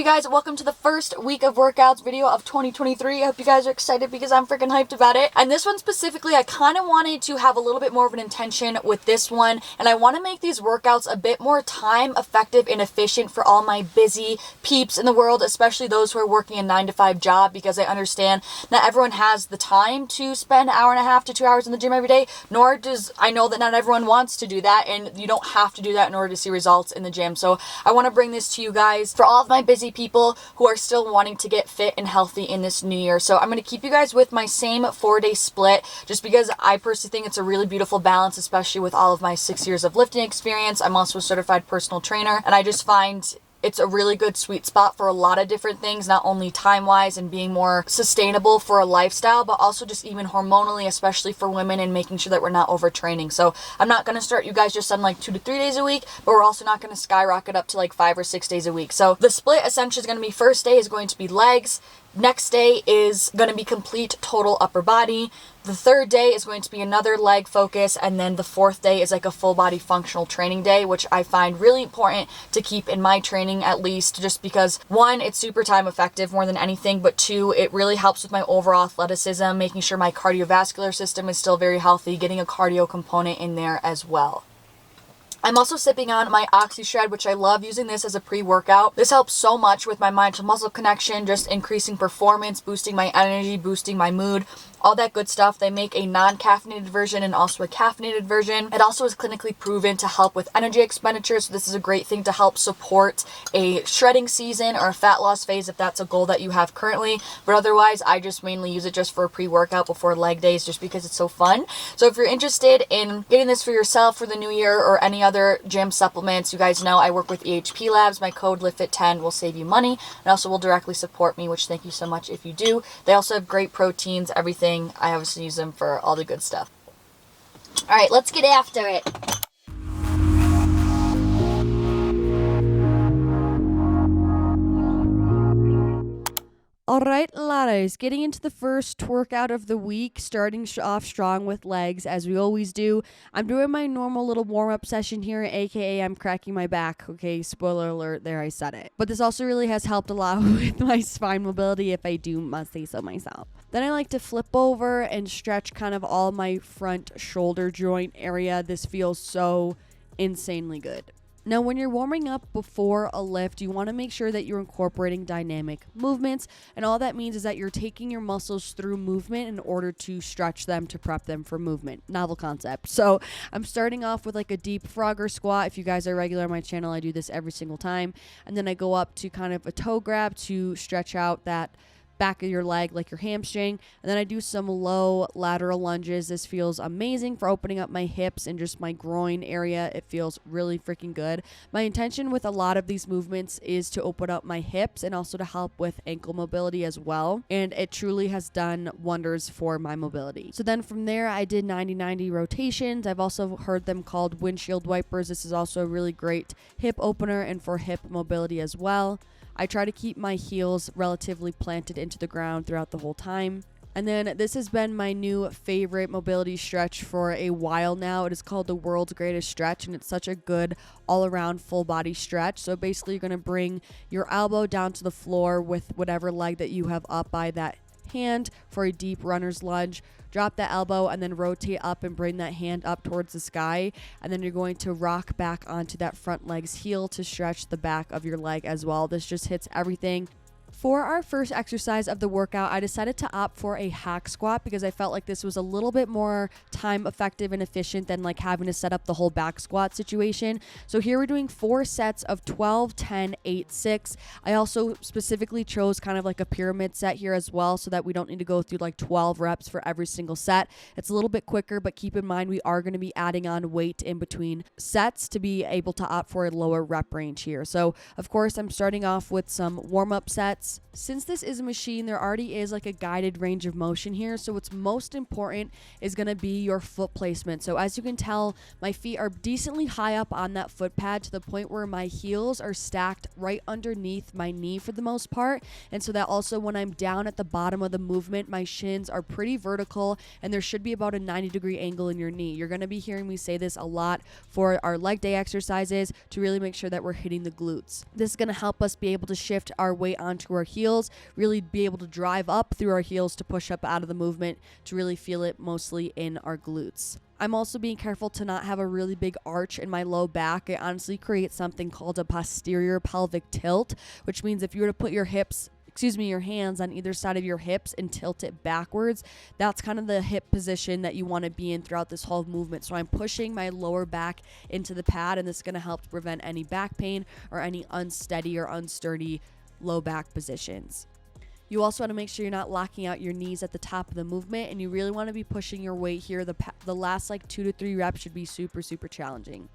guys, welcome to the first week of workouts video of 2023. I hope you guys are excited because I'm freaking hyped about it. And this one specifically, I kind of wanted to have a little bit more of an intention with this one, and I want to make these workouts a bit more time effective and efficient for all my busy peeps in the world, especially those who are working a 9-to-5 job, because I understand not everyone has the time to spend an hour and a half to 2 hours in the gym every day, nor does I know that not everyone wants to do that, and you don't have to do that in order to see results in the gym. So I want to bring this to you guys for all of my busy people who are still wanting to get fit and healthy in this new year. So I'm going to keep you guys with my same 4-day split just because I personally think it's a really beautiful balance, especially with all of my 6 years of lifting experience. I'm also a certified personal trainer, and I just find it's a really good sweet spot for a lot of different things, not only time-wise and being more sustainable for a lifestyle, but also just even hormonally, especially for women, and making sure that we're not overtraining. So I'm not going to start you guys just on like 2 to 3 days a week, but we're also not going to skyrocket up to like 5 or 6 days a week. So the split essentially is going to be, first day is going to be legs. Next day is going to be complete total upper body. The third day is going to be another leg focus, and then the fourth day is like a full body functional training day, which I find really important to keep in my training, at least just because, one, it's super time effective more than anything, but two, it really helps with my overall athleticism, making sure my cardiovascular system is still very healthy, getting a cardio component in there as well. I'm also sipping on my OxyShred, which I love using this as a pre-workout. This helps so much with my mind to muscle connection, just increasing performance, boosting my energy, boosting my mood, all that good stuff. They make a non-caffeinated version and also a caffeinated version. It also is clinically proven to help with energy expenditure, so this is a great thing to help support a shredding season or a fat loss phase if that's a goal that you have currently. But otherwise, I just mainly use it just for a pre-workout before leg days just because it's so fun. So if you're interested in getting this for yourself for the new year or any other gym supplements, you guys know I work with EHP Labs. My code LIFTFIT10 will save you money and also will directly support me, which thank you so much if you do. They also have great proteins, everything. I obviously use them for all the good stuff. All right, let's get after it. Alright, ladders, getting into the first workout of the week, starting off strong with legs, as we always do. I'm doing my normal little warm-up session here, aka I'm cracking my back. Okay, spoiler alert, there, I said it. But this also really has helped a lot with my spine mobility, if I do must say so myself. Then I like to flip over and stretch kind of all my front shoulder joint area. This feels so insanely good. Now, when you're warming up before a lift, you want to make sure that you're incorporating dynamic movements, and all that means is that you're taking your muscles through movement in order to stretch them to prep them for movement. Novel concept. So I'm starting off with like a deep frogger squat. If you guys are regular on my channel, I do this every single time. And then I go up to kind of a toe grab to stretch out that back of your leg, like your hamstring, and then I do some low lateral lunges. This feels amazing for opening up my hips and just my groin area. It feels really freaking good. My intention with a lot of these movements is to open up my hips and also to help with ankle mobility as well, and it truly has done wonders for my mobility. So then from there, I did 90-90 rotations. I've also heard them called windshield wipers. This is also a really great hip opener and for hip mobility as well. I try to keep my heels relatively planted into the ground throughout the whole time. And then this has been my new favorite mobility stretch for a while now. It is called the world's greatest stretch, and it's such a good all-around full body stretch. So basically you're going to bring your elbow down to the floor with whatever leg that you have up by that hand for a deep runner's lunge. Drop that elbow and then rotate up and bring that hand up towards the sky, and then you're going to rock back onto that front leg's heel to stretch the back of your leg as well. This just hits everything. For our first exercise of the workout, I decided to opt for a hack squat because I felt like this was a little bit more time effective and efficient than like having to set up the whole back squat situation. So here we're doing 4 sets of 12, 10, 8, 6. I also specifically chose kind of like a pyramid set here as well, so that we don't need to go through like 12 reps for every single set. It's a little bit quicker, but keep in mind we are going to be adding on weight in between sets to be able to opt for a lower rep range here. So of course I'm starting off with some warm-up sets. glutes. Since this is a machine, there already is like a guided range of motion here. So what's most important is going to be your foot placement. So as you can tell, my feet are decently high up on that foot pad to the point where my heels are stacked right underneath my knee for the most part. And so that also when I'm down at the bottom of the movement, my shins are pretty vertical and there should be about a 90-degree angle in your knee. You're going to be hearing me say this a lot for our leg day exercises to really make sure that we're hitting the glutes. This is going to help us be able to shift our weight onto our heels, really be able to drive up through our heels to push up out of the movement to really feel it mostly in our glutes. I'm also being careful to not have a really big arch in my low back. It honestly creates something called a posterior pelvic tilt, which means if you were to put your hands on either side of your hips and tilt it backwards, that's kind of the hip position that you want to be in throughout this whole movement. So I'm pushing my lower back into the pad, and this is going to help to prevent any back pain or any unsteady or unsturdy low back positions. You also want to make sure you're not locking out your knees at the top of the movement, and you really want to be pushing your weight here. The last like 2 to 3 reps should be super challenging.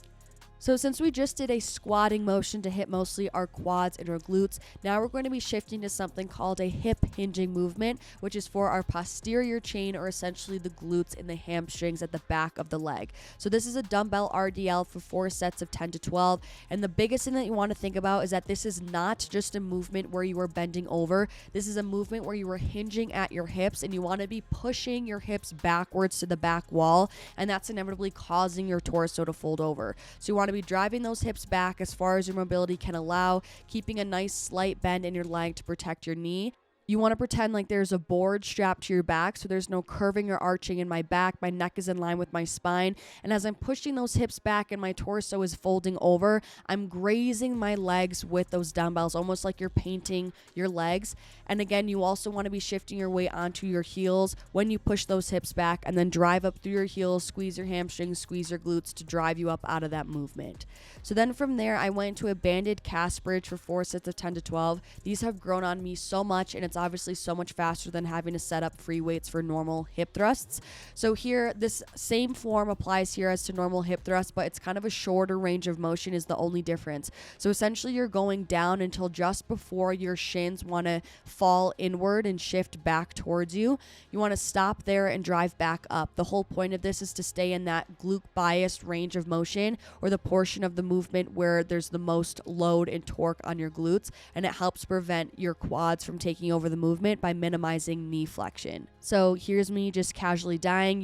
So since we just did a squatting motion to hit mostly our quads and our glutes, now we're going to be shifting to something called a hip hinging movement, which is for our posterior chain, or essentially the glutes and the hamstrings at the back of the leg. So this is a dumbbell RDL for 4 sets of 10 to 12. And the biggest thing that you want to think about is that this is not just a movement where you are bending over. This is a movement where you are hinging at your hips, and you want to be pushing your hips backwards to the back wall, and that's inevitably causing your torso to fold over. So you want to be driving those hips back as far as your mobility can allow, keeping a nice slight bend in your leg to protect your knee. You want to pretend like there's a board strapped to your back, so there's no curving or arching in my back. My neck is in line with my spine. And as I'm pushing those hips back and my torso is folding over, I'm grazing my legs with those dumbbells, almost like you're painting your legs. And again, you also want to be shifting your weight onto your heels when you push those hips back, and then drive up through your heels, squeeze your hamstrings, squeeze your glutes to drive you up out of that movement. So then from there, I went into a banded KAS bridge for 4 sets of 10 to 12. These have grown on me so much, and it's obviously so much faster than having to set up free weights for normal hip thrusts. So here, this same form applies here as to normal hip thrusts, but it's kind of a shorter range of motion is the only difference. So essentially you're going down until just before your shins want to fall inward and shift back towards you. You want to stop there and drive back up. The whole point of this is to stay in that glute biased range of motion, or the portion of the movement where there's the most load and torque on your glutes, and it helps prevent your quads from taking over the movement by minimizing knee flexion. So here's me just casually dying,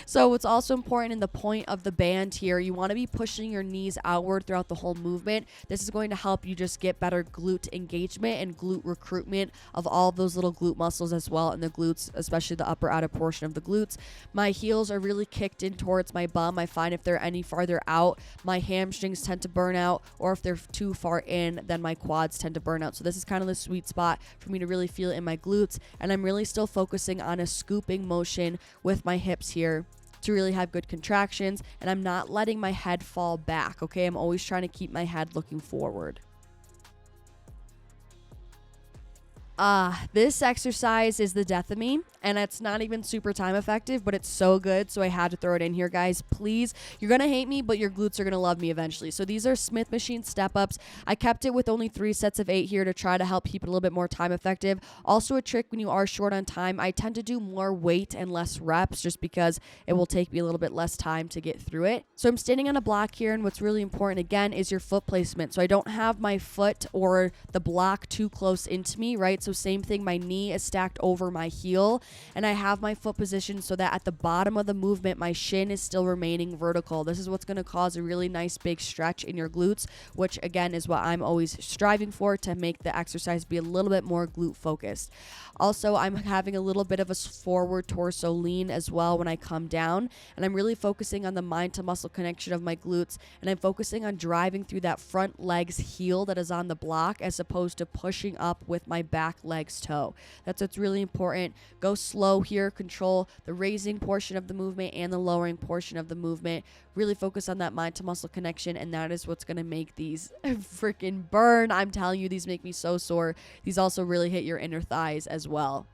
So what's also important in the point of the band here, you want to be pushing your knees outward throughout the whole movement. This is going to help you just get better glute engagement and glute recruitment of all of those little glute muscles as well in the glutes, especially the upper outer portion of the glutes. My heels are really kicked in towards my bum. I find if they're any farther out, my hamstrings tend to burn out, or if they're too far in, then my quads tend to burn out. So this is kind of the sweet spot for me to really feel it in my glutes, and I'm really still focusing on a scooping motion with my hips here to really have good contractions, and I'm not letting my head fall back, okay? I'm always trying to keep my head looking forward. This exercise is the death of me, and it's not even super time effective, but it's so good, so I had to throw it in here, guys. Please, you're gonna hate me, but your glutes are gonna love me eventually. So these are Smith machine step-ups. I kept it with only 3 sets of 8 here to try to help keep it a little bit more time effective. Also a trick when you are short on time, I tend to do more weight and less reps just because it will take me a little bit less time to get through it. So I'm standing on a block here, and what's really important again is your foot placement. So I don't have my foot or the block too close into me, right? So same thing, my knee is stacked over my heel, and I have my foot positioned so that at the bottom of the movement, my shin is still remaining vertical. This is what's going to cause a really nice big stretch in your glutes, which again is what I'm always striving for, to make the exercise be a little bit more glute focused. Also, I'm having a little bit of a forward torso lean as well when I come down, and I'm really focusing on the mind to muscle connection of my glutes, and I'm focusing on driving through that front leg's heel that is on the block as opposed to pushing up with my back leg's toe. That's what's really important. Go slow here, control the raising portion of the movement and the lowering portion of the movement. Really focus on that mind to muscle connection, and that is what's going to make these freaking burn. I'm telling you, these make me so sore. These also really hit your inner thighs as well.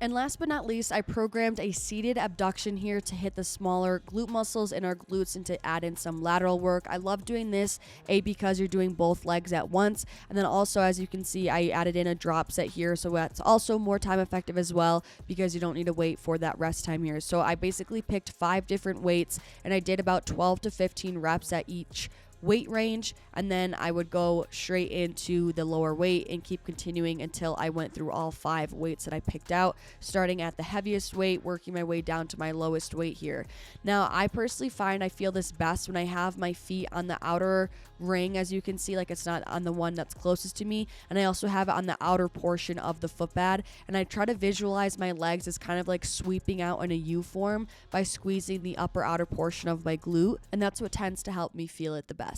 And last but not least, I programmed a seated abduction here to hit the smaller glute muscles in our glutes and to add in some lateral work. I love doing this, because you're doing both legs at once. And then also, as you can see, I added in a drop set here. So that's also more time effective as well, because you don't need to wait for that rest time here. So I basically picked 5 different weights and I did about 12 to 15 reps at each weight range, and then I would go straight into the lower weight and keep continuing until I went through all 5 weights that I picked out, starting at the heaviest weight, working my way down to my lowest weight here. Now, I personally find I feel this best when I have my feet on the outer ring, as you can see, like it's not on the one that's closest to me, and I also have it on the outer portion of the footpad, and I try to visualize my legs as kind of like sweeping out in a U form by squeezing the upper outer portion of my glute, and that's what tends to help me feel it the best.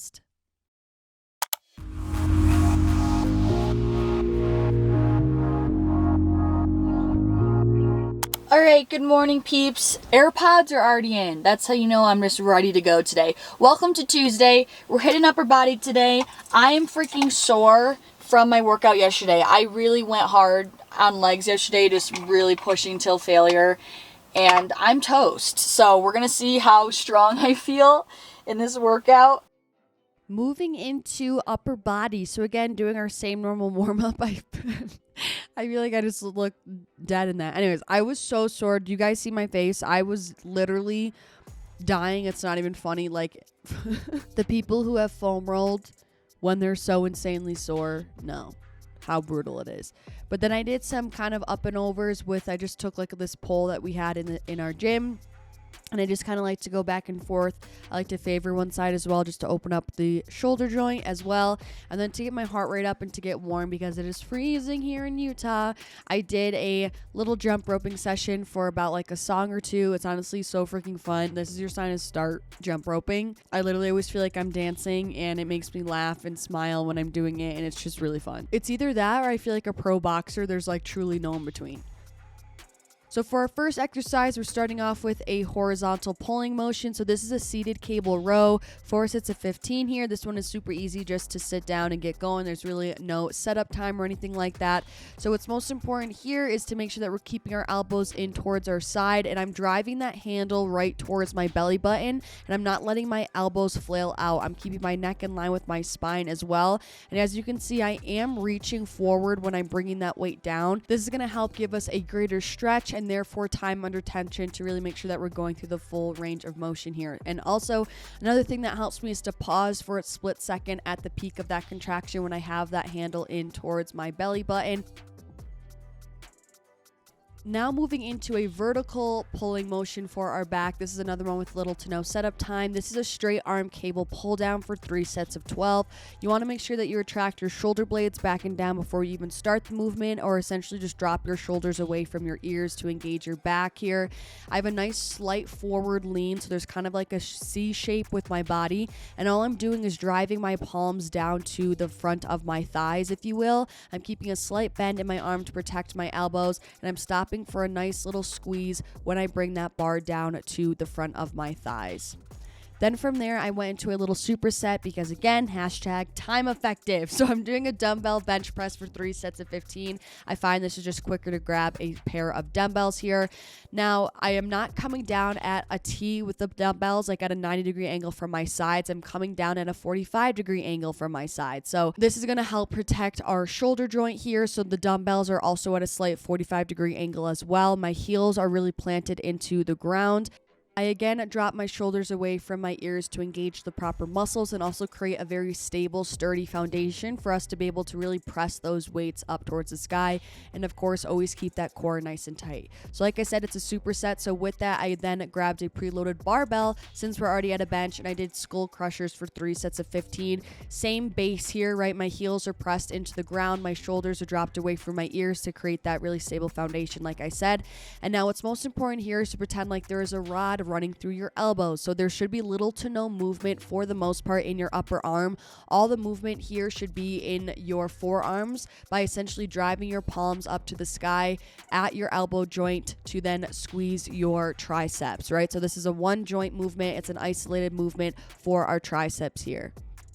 Alright, good morning peeps. AirPods are already in. That's how you know I'm just ready to go today. Welcome to Tuesday. We're hitting upper body today. I am freaking sore from my workout yesterday. I really went hard on legs yesterday, just really pushing till failure. And I'm toast. So we're going to see how strong I feel in this workout. Moving into upper body. So again, doing our same normal warm-up. I feel like I just look dead in that. Anyways, I was so sore. Do you guys see my face? I was literally dying. It's not even funny. Like the people who have foam rolled when they're so insanely sore, no. How brutal it is. But then I did some kind of up and overs with, I just took like this pole that we had in our gym, and I just kind of like to go back and forth. I like to favor one side as well, just to open up the shoulder joint as well. And then to get my heart rate up and to get warm, because it is freezing here in Utah, I did a little jump roping session for about like a song or two. It's honestly so freaking fun. This is your sign to start jump roping. I literally always feel like I'm dancing, and it makes me laugh and smile when I'm doing it, and it's just really fun. It's either that or I feel like a pro boxer. There's like truly no in between. So for our first exercise, we're starting off with a horizontal pulling motion. So this is a seated cable row, 4 sets of 15 here. This one is super easy just to sit down and get going. There's really no setup time or anything like that. So what's most important here is to make sure that we're keeping our elbows in towards our side, and I'm driving that handle right towards my belly button, and I'm not letting my elbows flail out. I'm keeping my neck in line with my spine as well. And as you can see, I am reaching forward when I'm bringing that weight down. This is going to help give us a greater stretch and therefore time under tension to really make sure that we're going through the full range of motion here. And also, another thing that helps me is to pause for a split second at the peak of that contraction when I have that handle in towards my belly button. Now moving into a vertical pulling motion for our back. This is another one with little to no setup time. This is a straight arm cable pull down for 3 sets of 12. You want to make sure that you retract your shoulder blades back and down before you even start the movement, or essentially just drop your shoulders away from your ears to engage your back here. I have a nice slight forward lean, so there's kind of like a C shape with my body, and all I'm doing is driving my palms down to the front of my thighs, if you will. I'm keeping a slight bend in my arm to protect my elbows, and I'm stopping for a nice little squeeze when I bring that bar down to the front of my thighs. Then from there, I went into a little superset because, again, hashtag time effective. So I'm doing a dumbbell bench press for 3 sets of 15. I find this is just quicker to grab a pair of dumbbells here. Now, I am not coming down at a T with the dumbbells, like at a 90-degree angle from my sides. I'm coming down at a 45-degree angle from my side. So this is going to help protect our shoulder joint here. So the dumbbells are also at a slight 45-degree angle as well. My heels are really planted into the ground. I again drop my shoulders away from my ears to engage the proper muscles and also create a very stable, sturdy foundation for us to be able to really press those weights up towards the sky. And of course, always keep that core nice and tight. So like I said, it's a superset. So with that, I then grabbed a preloaded barbell since we're already at a bench, and I did Skullcrushers for 3 sets of 15. Same base here, right? My heels are pressed into the ground. My shoulders are dropped away from my ears to create that really stable foundation, like I said. And now what's most important here is to pretend like there is a rod running through your elbows. So there should be little to no movement for the most part in your upper arm. All the movement here should be in your forearms by essentially driving your palms up to the sky at your elbow joint to then squeeze your triceps, right? So this is a one joint movement. It's an isolated movement for our triceps here.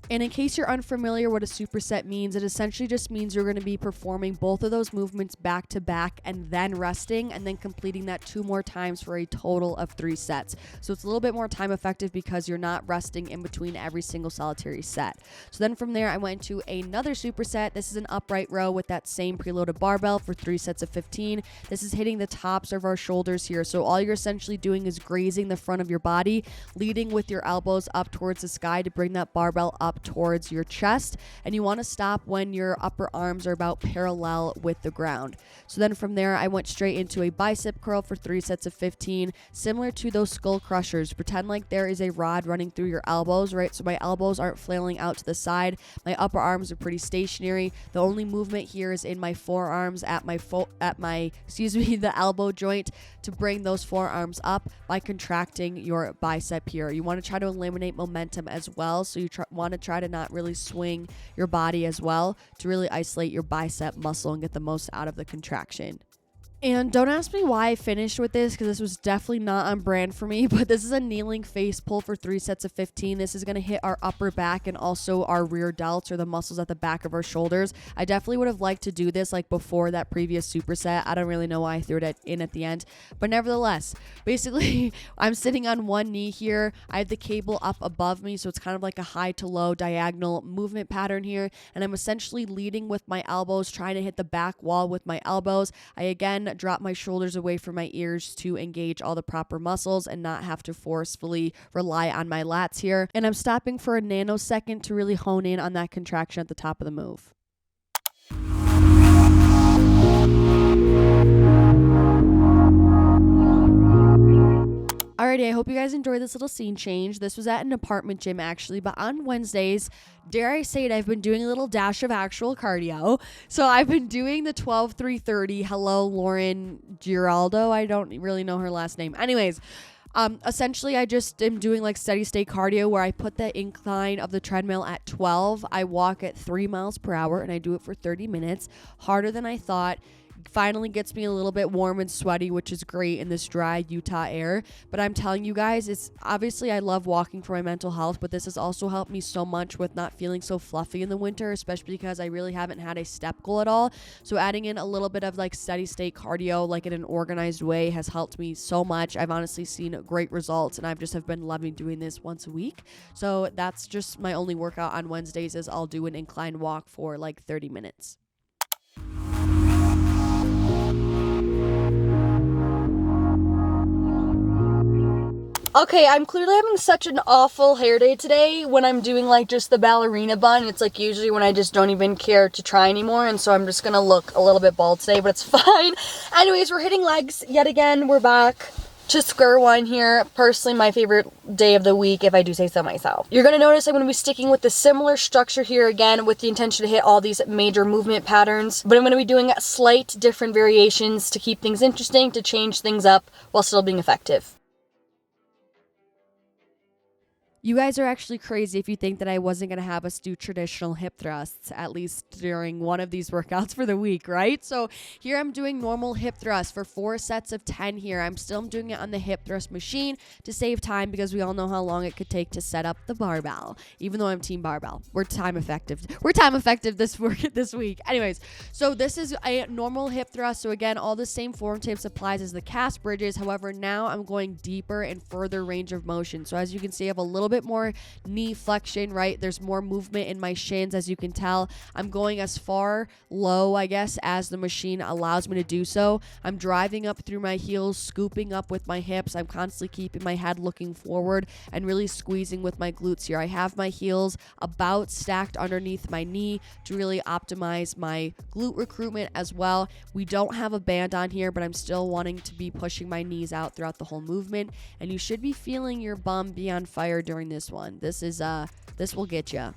And in case you're unfamiliar what a superset means, it essentially just means you're going to be performing both of those movements back to back and then resting and then completing that 2 more times for a total of 3 sets. So it's a little bit more time effective because you're not resting in between every single solitary set. So then from there, I went to another superset. This is an upright row with that same preloaded barbell for 3 sets of 15. This is hitting the tops of our shoulders here. So all you're essentially doing is grazing the front of your body, leading with your elbows up towards the sky to bring that barbell up towards your chest, and you want to stop when your upper arms are about parallel with the ground. So then from there, I went straight into a bicep curl for 3 sets of 15, similar to those Skullcrushers. Pretend like there is a rod running through your elbows, right? So my elbows aren't flailing out to the side. My upper arms are pretty stationary. The only movement here is in my forearms at the elbow joint to bring those forearms up by contracting your bicep here. You want to try to eliminate momentum as well, so you want to try to not really swing your body as well to really isolate your bicep muscle and get the most out of the contraction. And don't ask me why I finished with this, because this was definitely not on brand for me, but this is a kneeling face pull for 3 sets of 15. This is going to hit our upper back and also our rear delts, or the muscles at the back of our shoulders. I definitely would have liked to do this like before that previous superset. I don't really know why I threw it in at the end, but nevertheless, basically I'm sitting on one knee here. I have the cable up above me, so it's kind of like a high to low diagonal movement pattern here, and I'm essentially leading with my elbows, trying to hit the back wall with my elbows. I again drop my shoulders away from my ears to engage all the proper muscles and not have to forcefully rely on my lats here. And I'm stopping for a nanosecond to really hone in on that contraction at the top of the move. Alrighty, I hope you guys enjoyed this little scene change. This was at an apartment gym actually, but on Wednesdays, dare I say it, I've been doing a little dash of actual cardio. So I've been doing the 12-3-30. Hello, Lauren Giraldo. I don't really know her last name. Anyways, essentially I just am doing like steady state cardio where I put the incline of the treadmill at 12. I walk at 3 miles per hour and I do it for 30 minutes. Harder than I thought. Finally gets me a little bit warm and sweaty, which is great in this dry Utah air. But I'm telling you guys, it's obviously I love walking for my mental health, but this has also helped me so much with not feeling so fluffy in the winter, especially because I really haven't had a step goal at all. So adding in a little bit of like steady state cardio, like in an organized way, has helped me so much. I've honestly seen great results, and I've just have been loving doing this once a week. So that's just my only workout on Wednesdays, is I'll do an incline walk for like 30 minutes. Okay, I'm clearly having such an awful hair day today when I'm doing like just the ballerina bun. It's like usually when I just don't even care to try anymore, and so I'm just gonna look a little bit bald today, but it's fine. Anyways, we're hitting legs yet again. We're back to square one here. Personally, my favorite day of the week, if I do say so myself. You're gonna notice I'm gonna be sticking with the similar structure here again with the intention to hit all these major movement patterns, but I'm gonna be doing slight different variations to keep things interesting, to change things up while still being effective. You guys are actually crazy if you think that I wasn't going to have us do traditional hip thrusts, at least during one of these workouts for the week, right? So here I'm doing normal hip thrusts for 4 sets of 10 here. I'm still doing it on the hip thrust machine to save time, because we all know how long it could take to set up the barbell, even though I'm team barbell. We're time effective. This week. Anyways, so this is a normal hip thrust. So again, all the same form tips applies as the KAS Bridges. However, now I'm going deeper and further range of motion. So as you can see, I have a little bit more knee flexion, right? There's more movement in my shins, as you can tell. I'm going as far low, I guess, as the machine allows me to do so. I'm driving up through my heels, scooping up with my hips. I'm constantly keeping my head looking forward and really squeezing with my glutes here. I have my heels about stacked underneath my knee to really optimize my glute recruitment as well. We don't have a band on here, but I'm still wanting to be pushing my knees out throughout the whole movement, and you should be feeling your bum be on fire during this one. This will get you.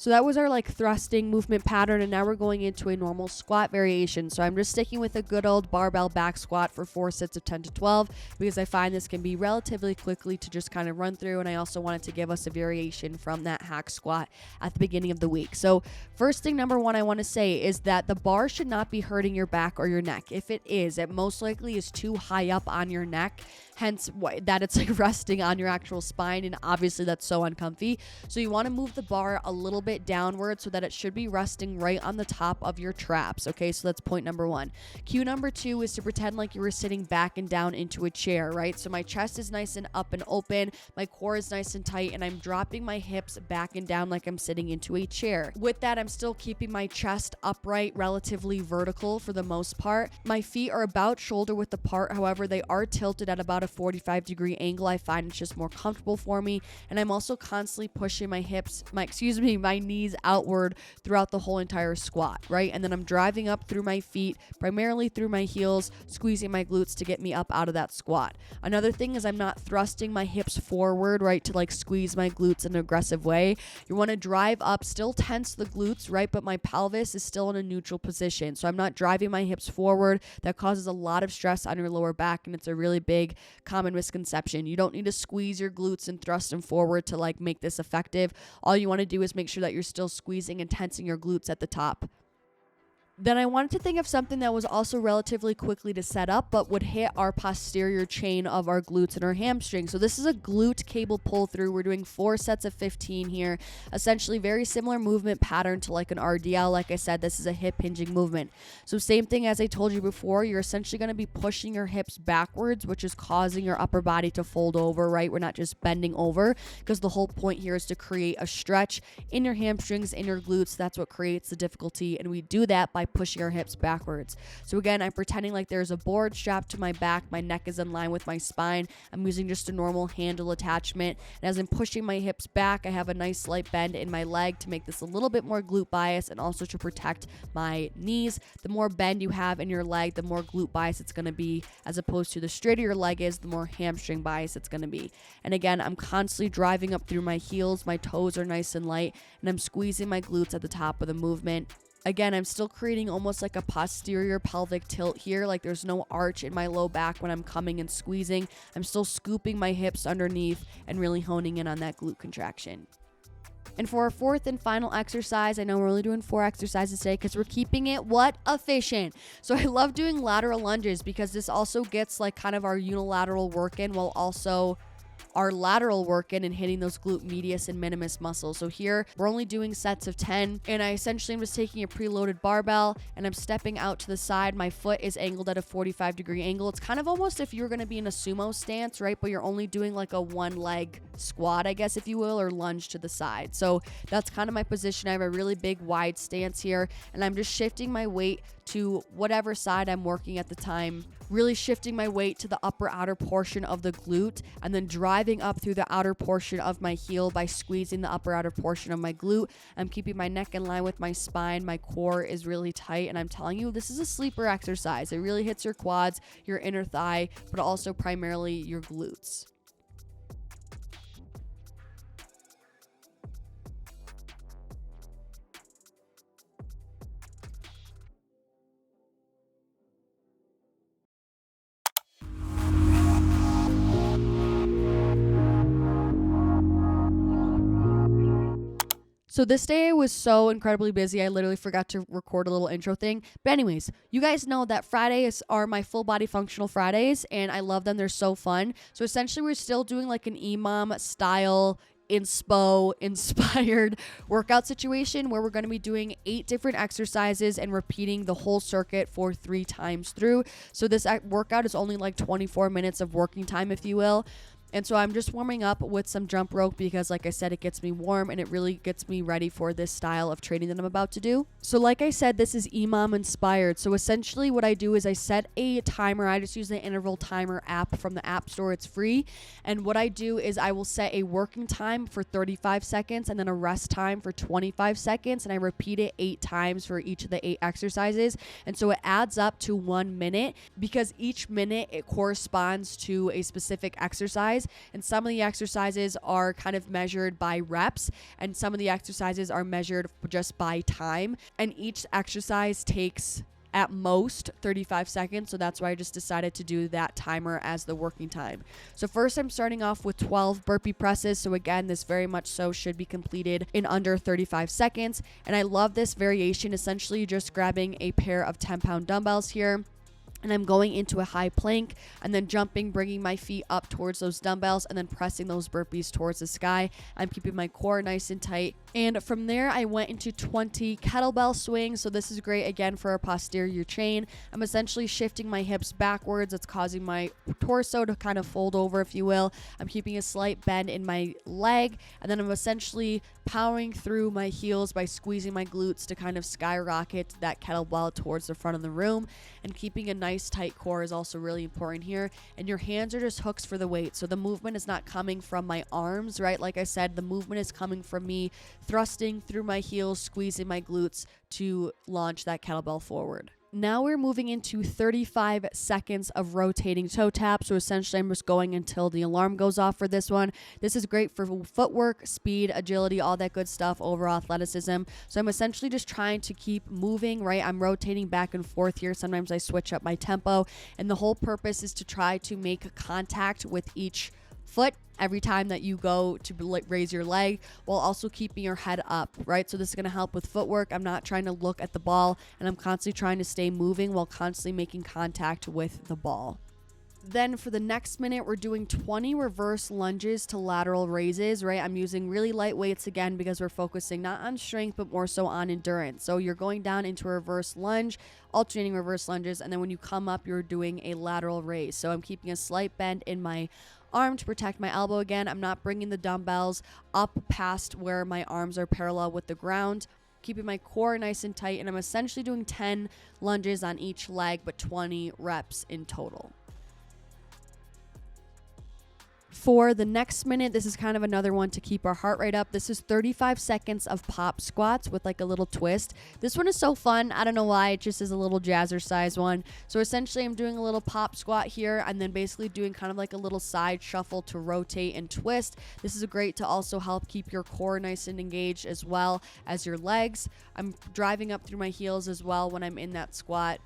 So that was our like thrusting movement pattern, and now we're going into a normal squat variation. So I'm just sticking with a good old barbell back squat for 4 sets of 10 to 12 because I find this can be relatively quickly to just kind of run through, and I also wanted to give us a variation from that hack squat at the beginning of the week. So first thing, number one, I want to say is that the bar should not be hurting your back or your neck. If it is, it most likely is too high up on your neck, hence that it's like resting on your actual spine, and obviously that's so uncomfy. So you want to move the bar a little bit downward so that it should be resting right on the top of your traps. Okay, so that's point number one. Cue number two is to pretend like you were sitting back and down into a chair, right? So my chest is nice and up and open, my core is nice and tight, and I'm dropping my hips back and down like I'm sitting into a chair. With that, I'm still keeping my chest upright, relatively vertical for the most part. My feet are about shoulder width apart, however, they are tilted at about a 45-degree angle. I find it's just more comfortable for me, and I'm also constantly pushing my knees outward throughout the whole entire squat, right? And then I'm driving up through my feet, primarily through my heels, squeezing my glutes to get me up out of that squat. Another thing is I'm not thrusting my hips forward, right, to like squeeze my glutes in an aggressive way. You want to drive up, still tense the glutes, right, but my pelvis is still in a neutral position. So I'm not driving my hips forward. That causes a lot of stress on your lower back, and it's a really big common misconception. You don't need to squeeze your glutes and thrust them forward to like make this effective. All you want to do is make sure that you're still squeezing and tensing your glutes at the top. Then I wanted to think of something that was also relatively quickly to set up, but would hit our posterior chain of our glutes and our hamstrings. So this is a glute cable pull through. We're doing 4 sets of 15 here. Essentially very similar movement pattern to like an RDL. Like I said, this is a hip hinging movement. So same thing as I told you before, you're essentially going to be pushing your hips backwards, which is causing your upper body to fold over, right? We're not just bending over, because the whole point here is to create a stretch in your hamstrings, in your glutes. That's what creates the difficulty, and we do that by pushing our hips backwards. So again, I'm pretending like there's a board strapped to my back, my neck is in line with my spine, I'm using just a normal handle attachment, and as I'm pushing my hips back, I have a nice slight bend in my leg to make this a little bit more glute bias and also to protect my knees. The more bend you have in your leg, the more glute bias it's going to be, as opposed to the straighter your leg is, the more hamstring bias it's going to be. And again, I'm constantly driving up through my heels, my toes are nice and light, and I'm squeezing my glutes at the top of the movement. Again, I'm still creating almost like a posterior pelvic tilt here, like there's no arch in my low back when I'm coming and squeezing. I'm still scooping my hips underneath and really honing in on that glute contraction. And for our fourth and final exercise, I know we're only doing 4 exercises today because we're keeping it efficient. So I love doing lateral lunges because this also gets like kind of our unilateral work in while also our lateral work in and hitting those glute medius and minimus muscles. So here we're only doing sets of 10, and I essentially am just taking a preloaded barbell and I'm stepping out to the side. My foot is angled at a 45-degree angle. It's kind of almost if you're going to be in a sumo stance, right? But you're only doing like a one leg squat, I guess, if you will, or lunge to the side. So that's kind of my position. I have a really big wide stance here, and I'm just shifting my weight to whatever side I'm working at the time, really shifting my weight to the upper outer portion of the glute and then driving up through the outer portion of my heel by squeezing the upper outer portion of my glute. I'm keeping my neck in line with my spine. My core is really tight, and I'm telling you, this is a sleeper exercise. It really hits your quads, your inner thigh, but also primarily your glutes. So this day I was so incredibly busy, I literally forgot to record a little intro thing. But anyways, you guys know that Fridays are my full body functional Fridays, and I love them. They're so fun. So essentially we're still doing like an EMOM style inspo inspired workout situation where we're going to be doing 8 different exercises and repeating the whole circuit for 3 times through. So this workout is only like 24 minutes of working time, if you will. And so I'm just warming up with some jump rope because, like I said, it gets me warm and it really gets me ready for this style of training that I'm about to do. So like I said, this is EMOM inspired. So essentially what I do is I set a timer. I just use the interval timer app from the App Store. It's free. And what I do is I will set a working time for 35 seconds and then a rest time for 25 seconds. And I repeat it 8 times for each of the 8 exercises. And so it adds up to 1 minute because each minute it corresponds to a specific exercise. exercise. And some of the exercises are kind of measured by reps, and some of the exercises are measured just by time. And each exercise takes at most 35 seconds. So that's why I just decided to do that timer as the working time. So first I'm starting off with 12 burpee presses. So again, this very much so should be completed in under 35 seconds. And I love this variation, essentially just grabbing a pair of 10-pound dumbbells here. And I'm going into a high plank and then jumping, bringing my feet up towards those dumbbells and then pressing those burpees towards the sky. I'm keeping my core nice and tight. And from there, I went into 20 kettlebell swings. So this is great, again, for a posterior chain. I'm essentially shifting my hips backwards. It's causing my torso to kind of fold over, if you will. I'm keeping a slight bend in my leg. And then I'm essentially powering through my heels by squeezing my glutes to kind of skyrocket that kettlebell towards the front of the room. And keeping a nice tight core is also really important here. And your hands are just hooks for the weight. So the movement is not coming from my arms, right? Like I said, the movement is coming from me thrusting through my heels, squeezing my glutes to launch that kettlebell forward. Now we're moving into 35 seconds of rotating toe tap. So essentially I'm just going until the alarm goes off for this one. This is great for footwork, speed, agility, all that good stuff, overall athleticism. So I'm essentially just trying to keep moving, right? I'm rotating back and forth here. Sometimes I switch up my tempo, and the whole purpose is to try to make contact with each foot every time that you go to raise your leg, while also keeping your head up, right? So this is going to help with footwork. I'm not trying to look at the ball, and I'm constantly trying to stay moving while constantly making contact with the ball. Then for the next minute, we're doing 20 reverse lunges to lateral raises, right? I'm using really light weights again because we're focusing not on strength, but more so on endurance. So you're going down into a reverse lunge, alternating reverse lunges, and then when you come up, you're doing a lateral raise. So I'm keeping a slight bend in my arm to protect my elbow again. I'm not bringing the dumbbells up past where my arms are parallel with the ground. Keeping my core nice and tight, and I'm essentially doing 10 lunges on each leg, but 20 reps in total. For the next minute, this is kind of another one to keep our heart rate up. This is 35 seconds of pop squats with like a little twist. This one is so fun. I don't know why. It just is a little jazzercise one. So essentially I'm doing a little pop squat here and then basically doing kind of like a little side shuffle to rotate and twist. This is great to also help keep your core nice and engaged as well as your legs. I'm driving up through my heels as well when I'm in that squat.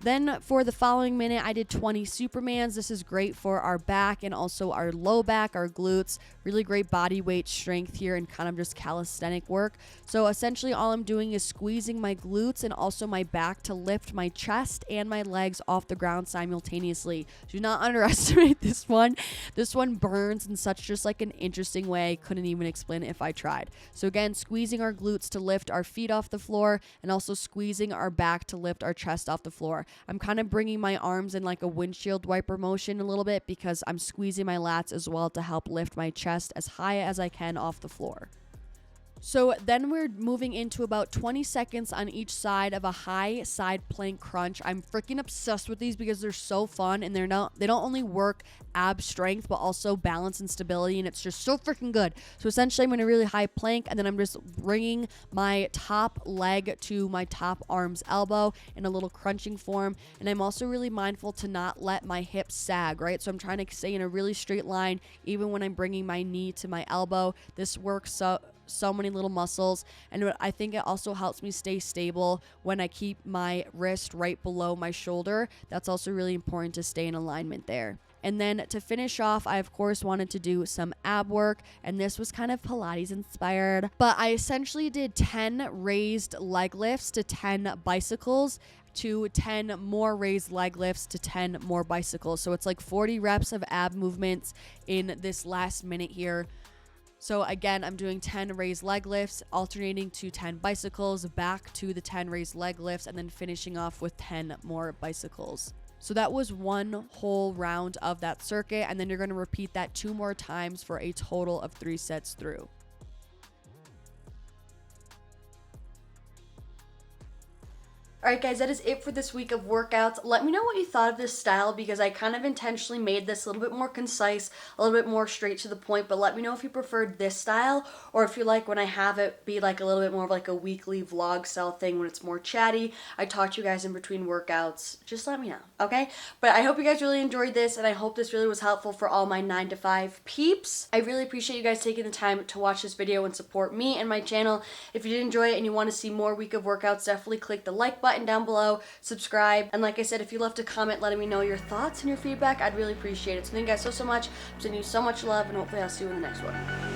Then for the following minute, I did 20 Supermans. This is great for our back and also our low back, our glutes. Really great body weight strength here and kind of just calisthenic work. So essentially all I'm doing is squeezing my glutes and also my back to lift my chest and my legs off the ground simultaneously. Do not underestimate this one. This one burns in such just like an interesting way. I couldn't even explain it if I tried. So again, squeezing our glutes to lift our feet off the floor and also squeezing our back to lift our chest off the floor. I'm kind of bringing my arms in like a windshield wiper motion a little bit because I'm squeezing my lats as well to help lift my chest as high as I can off the floor. So then we're moving into about 20 seconds on each side of a high side plank crunch. I'm freaking obsessed with these because they're so fun and they don't only work ab strength but also balance and stability, and it's just so freaking good. So essentially I'm in a really high plank and then I'm just bringing my top leg to my top arm's elbow in a little crunching form, and I'm also really mindful to not let my hips sag, right? So I'm trying to stay in a really straight line even when I'm bringing my knee to my elbow. This works so many little muscles, and I think it also helps me stay stable when I keep my wrist right below my shoulder. That's also really important to stay in alignment there. And then to finish off, I of course wanted to do some ab work, and this was kind of Pilates inspired, but I essentially did 10 raised leg lifts to 10 bicycles to 10 more raised leg lifts to 10 more bicycles. So it's like 40 reps of ab movements in this last minute here. So again, I'm doing 10 raised leg lifts, alternating to 10 bicycles, back to the 10 raised leg lifts, and then finishing off with 10 more bicycles. So that was one whole round of that circuit, and then you're going to repeat that 2 more times for a total of 3 sets through. Alright guys, that is it for this week of workouts. Let me know what you thought of this style because I kind of intentionally made this a little bit more concise, a little bit more straight to the point, but let me know if you preferred this style or if you like when I have it be like a little bit more of like a weekly vlog style thing when it's more chatty. I talk to you guys in between workouts. Just let me know, okay? But I hope you guys really enjoyed this and I hope this really was helpful for all my 9 to 5 peeps. I really appreciate you guys taking the time to watch this video and support me and my channel. If you did enjoy it and you want to see more week of workouts, definitely click the like button down below, subscribe, and like I said, if you left a comment letting me know your thoughts and your feedback, I'd really appreciate it. So thank you guys so much. I'm sending you so much love, and hopefully I'll see you in the next one.